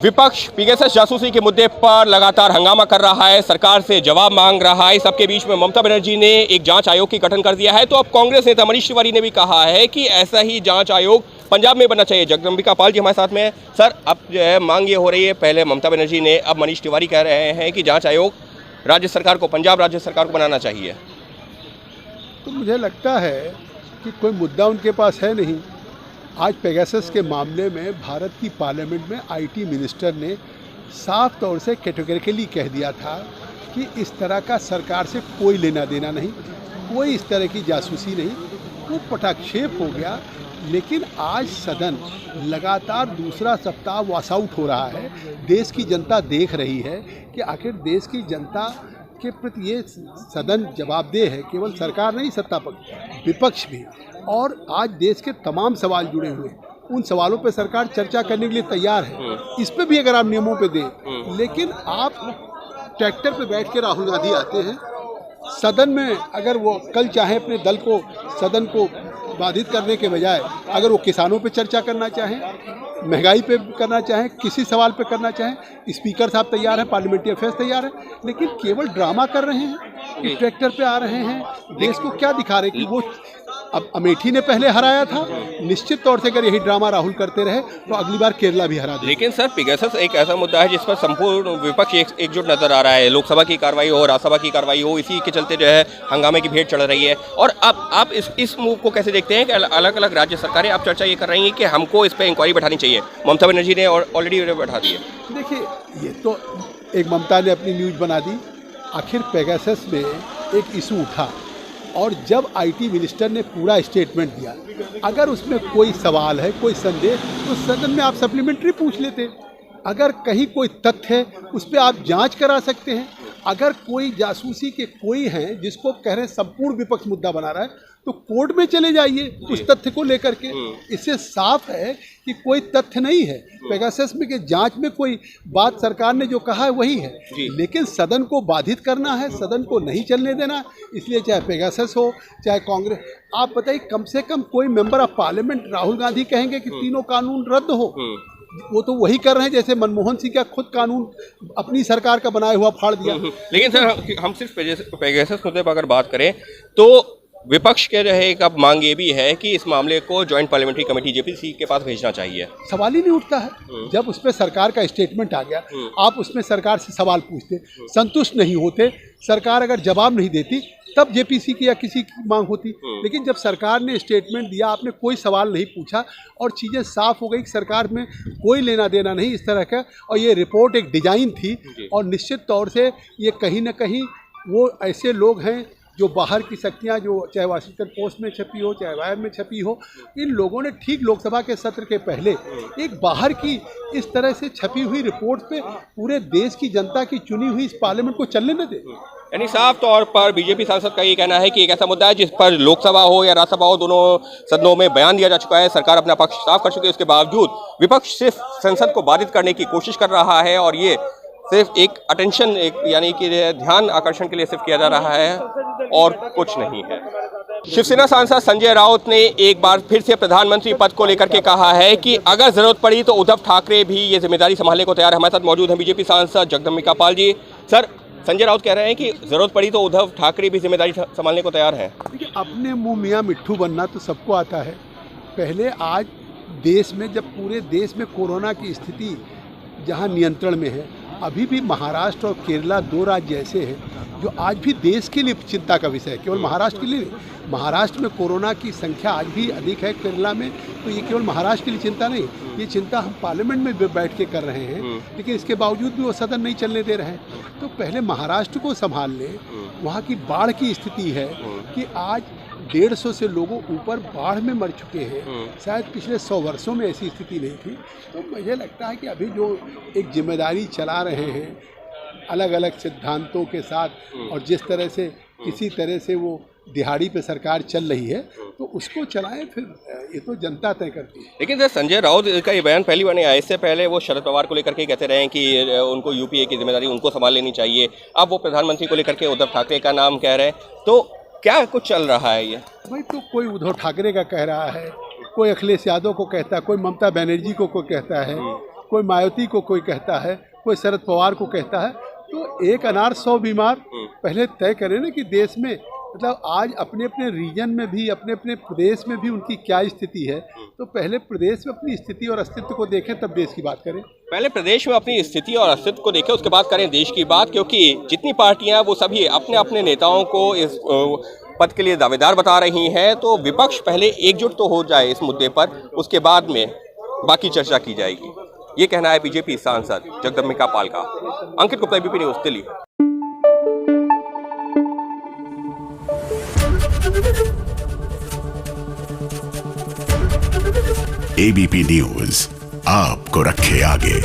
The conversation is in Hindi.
विपक्ष पीएसएस जासूसी के मुद्दे पर लगातार हंगामा कर रहा है, सरकार से जवाब मांग रहा है। सबके बीच में ममता बनर्जी ने एक जांच आयोग की गठन कर दिया है। तो अब कांग्रेस नेता मनीष तिवारी ने भी कहा है कि ऐसा ही जांच आयोग पंजाब में बनना चाहिए। जगदम्बिका पाल जी हमारे साथ में हैं। सर, अब जो है मांग ये हो रही है, पहले ममता बनर्जी ने, अब मनीष तिवारी कह रहे हैं कि जाँच आयोग राज्य सरकार को, पंजाब राज्य सरकार को बनाना चाहिए। तो मुझे लगता है कि कोई मुद्दा उनके पास है नहीं। आज पेगासस के मामले में भारत की पार्लियामेंट में आईटी मिनिस्टर ने साफ तौर से कैटेगरिकली कह दिया था कि इस तरह का सरकार से कोई लेना देना नहीं, कोई इस तरह की जासूसी नहीं। वो पटाक्षेप हो गया। लेकिन आज सदन लगातार दूसरा सप्ताह वॉश आउट हो रहा है। देश की जनता देख रही है कि आखिर देश की जनता के प्रति ये सदन जवाबदेह है। केवल सरकार नहीं, सत्ता पक्ष, विपक्ष भी। और आज देश के तमाम सवाल जुड़े हुए हैं। उन सवालों पे सरकार चर्चा करने के लिए तैयार है। इस पे भी अगर आप नियमों पे दें, लेकिन आप ट्रैक्टर पे बैठ के राहुल गांधी आते हैं सदन में। अगर वो कल चाहे अपने दल को, सदन को बाधित करने के बजाय अगर वो किसानों पे चर्चा करना चाहें, महंगाई पे करना चाहें, किसी सवाल पे करना चाहें, स्पीकर साहब तैयार हैं, पार्लियामेंट्री अफेयर्स तैयार है। लेकिन केवल ड्रामा कर रहे हैं कि ट्रैक्टर पे आ रहे हैं। देश को क्या दिखा रहे हैं कि वो अब अमेठी ने पहले हराया था। निश्चित तौर से अगर यही ड्रामा राहुल करते रहे तो अगली बार केरला भी हरा देगा। लेकिन सर, पेगासस एक ऐसा मुद्दा है जिस पर संपूर्ण विपक्ष एकजुट नजर आ रहा है। लोकसभा की कार्रवाई हो, राज्यसभा की कार्रवाई हो, इसी के चलते जो है हंगामे की भेंट चढ़ रही है। और अब आप इस मूव को कैसे देखते हैं कि अलग अलग राज्य सरकारें अब चर्चा ये कर रही हैं कि हमको इस पर इंक्वायरी बैठानी चाहिए? ममता बनर्जी ने ऑलरेडी बैठा दी है। देखिए, ये तो एक ममता ने अपनी न्यूज बना दी। आखिर पेगासस में एक इशू उठा और जब आईटी मिनिस्टर ने पूरा स्टेटमेंट दिया, अगर उसमें कोई सवाल है, कोई संदेह, तो सदन में आप सप्लीमेंट्री पूछ लेते। अगर कहीं कोई तथ्य है उस पर आप जांच करा सकते हैं। अगर कोई जासूसी के कोई हैं जिसको कह रहे हैं संपूर्ण विपक्ष मुद्दा बना रहा है, तो कोर्ट में चले जाइए उस तथ्य को लेकर के। इससे साफ है कि कोई तथ्य नहीं है पेगासस में कि जांच में कोई बात सरकार ने जो कहा है वही है। लेकिन सदन को बाधित करना है, सदन को नहीं चलने देना। इसलिए चाहे पेगासस हो, चाहे कांग्रेस, आप बताइए, कम से कम कोई member of parliament Rahul Gandhi कहेंगे कि तीनों कानून रद्द हो? वो तो वही कर रहे हैं जैसे मनमोहन सिंह का खुद कानून अपनी सरकार का बनाया हुआ फाड़ दिया। लेकिन सर, हम सिर्फ पेगासस मुद्दे पर अगर बात करें तो विपक्ष के रहे एक अब मांग ये भी है कि इस मामले को ज्वाइंट पार्लियामेंट्री कमेटी जेपीसी के पास भेजना चाहिए। सवाल ही नहीं उठता है। जब उस पर सरकार का स्टेटमेंट आ गया, आप उसमें सरकार से सवाल पूछते, संतुष्ट नहीं होते, सरकार अगर जवाब नहीं देती, तब जेपीसी की या किसी की मांग होती। लेकिन जब सरकार ने स्टेटमेंट दिया, आपने कोई सवाल नहीं पूछा और चीज़ें साफ हो गई कि सरकार में कोई लेना देना नहीं इस तरह का। और ये रिपोर्ट एक डिजाइन थी और निश्चित तौर से ये कहीं ना कहीं वो ऐसे लोग हैं जो बाहर की शक्तियाँ, जो चाहे वाशिंगटन पोस्ट में छपी हो, चाहे वायर में छपी हो, इन लोगों ने ठीक लोकसभा के सत्र के पहले एक बाहर की इस तरह से छपी हुई रिपोर्ट पे पूरे देश की जनता की चुनी हुई इस पार्लियामेंट को चलने न दे। यानी साफ तौर पर बीजेपी सांसद का ये कहना है कि एक ऐसा मुद्दा है जिस पर लोकसभा हो या राज्यसभा हो, दोनों सदनों में बयान दिया जा चुका है, सरकार अपना पक्ष साफ कर चुकी है। उसके बावजूद विपक्ष सिर्फ संसद को बाधित करने की कोशिश कर रहा है और ये सिर्फ एक अटेंशन, यानी कि ध्यान आकर्षण के लिए सिर्फ किया जा रहा है और कुछ नहीं है। शिवसेना सांसद संजय राउत ने एक बार फिर से प्रधानमंत्री पद को लेकर के कहा है कि अगर जरूरत पड़ी तो उद्धव ठाकरे भी ये जिम्मेदारी संभालने को तैयार है। हमारे साथ मौजूद हैं बीजेपी सांसद जगदम्बिका पाल जी। सर, संजय राउत कह रहे हैं कि जरूरत पड़ी तो उद्धव ठाकरे भी जिम्मेदारी संभालने को तैयार हैं। देखिए, अपने मुंह मियाँ मिट्ठू बनना तो सबको आता है। पहले आज देश में, जब पूरे देश में कोरोना की स्थिति जहाँ नियंत्रण में है, अभी भी महाराष्ट्र और केरला दो राज्य ऐसे हैं जो आज भी देश के लिए चिंता का विषय है। केवल महाराष्ट्र के लिए नहीं, महाराष्ट्र में कोरोना की संख्या आज भी अधिक है, केरला में। तो ये केवल महाराष्ट्र के लिए चिंता नहीं, ये चिंता हम पार्लियामेंट में बैठ के कर रहे हैं। लेकिन इसके बावजूद भी वो सदन नहीं चलने दे रहे हैं। तो पहले महाराष्ट्र को संभाल लें। वहाँ की बाढ़ की स्थिति है कि आज 150 से लोगों ऊपर बाढ़ में मर चुके हैं। शायद पिछले 100 वर्षों में ऐसी स्थिति नहीं थी। तो मुझे लगता है कि अभी जो एक जिम्मेदारी चला रहे हैं अलग अलग सिद्धांतों के साथ, और जिस तरह से किसी तरह से वो दिहाड़ी पे सरकार चल रही है, तो उसको चलाएं, फिर ये तो जनता तय करती है। लेकिन सर, संजय राउत का ये बयान पहली बार नहीं आया। इससे पहले वो शरद पवार को लेकर के कहते रहे हैं कि उनको यूपीए की जिम्मेदारी उनको संभाल लेनी चाहिए। अब वो प्रधानमंत्री को लेकर के उद्धव ठाकरे का नाम कह रहे हैं। तो क्या कुछ चल रहा है ये? भाई, तो कोई उद्धव ठाकरे का कह रहा है, कोई अखिलेश यादव को कहता है, कोई ममता बनर्जी को कहता है। कोई मायावती को कोई कहता है, कोई शरद पवार को कहता है। तो एक अनार 100 बीमार। पहले तय करें ना कि देश में मतलब आज अपने अपने रीजन में भी, अपने अपने प्रदेश में भी उनकी क्या स्थिति है। तो पहले प्रदेश में अपनी स्थिति और अस्तित्व को देखें, तब देश की बात करें। पहले प्रदेश में अपनी स्थिति और अस्तित्व को देखें, उसके बाद करें देश की बात, क्योंकि जितनी पार्टियां वो सभी अपने अपने नेताओं को इस पद के लिए दावेदार बता रही हैं। तो विपक्ष पहले एकजुट तो हो जाए इस मुद्दे पर, उसके बाद में बाकी चर्चा की जाएगी। ये कहना है बीजेपी सांसद जगदम्बिका पाल का। Ankit Gupta, ABP news, Delhi. ABP news आपको रखे आगे।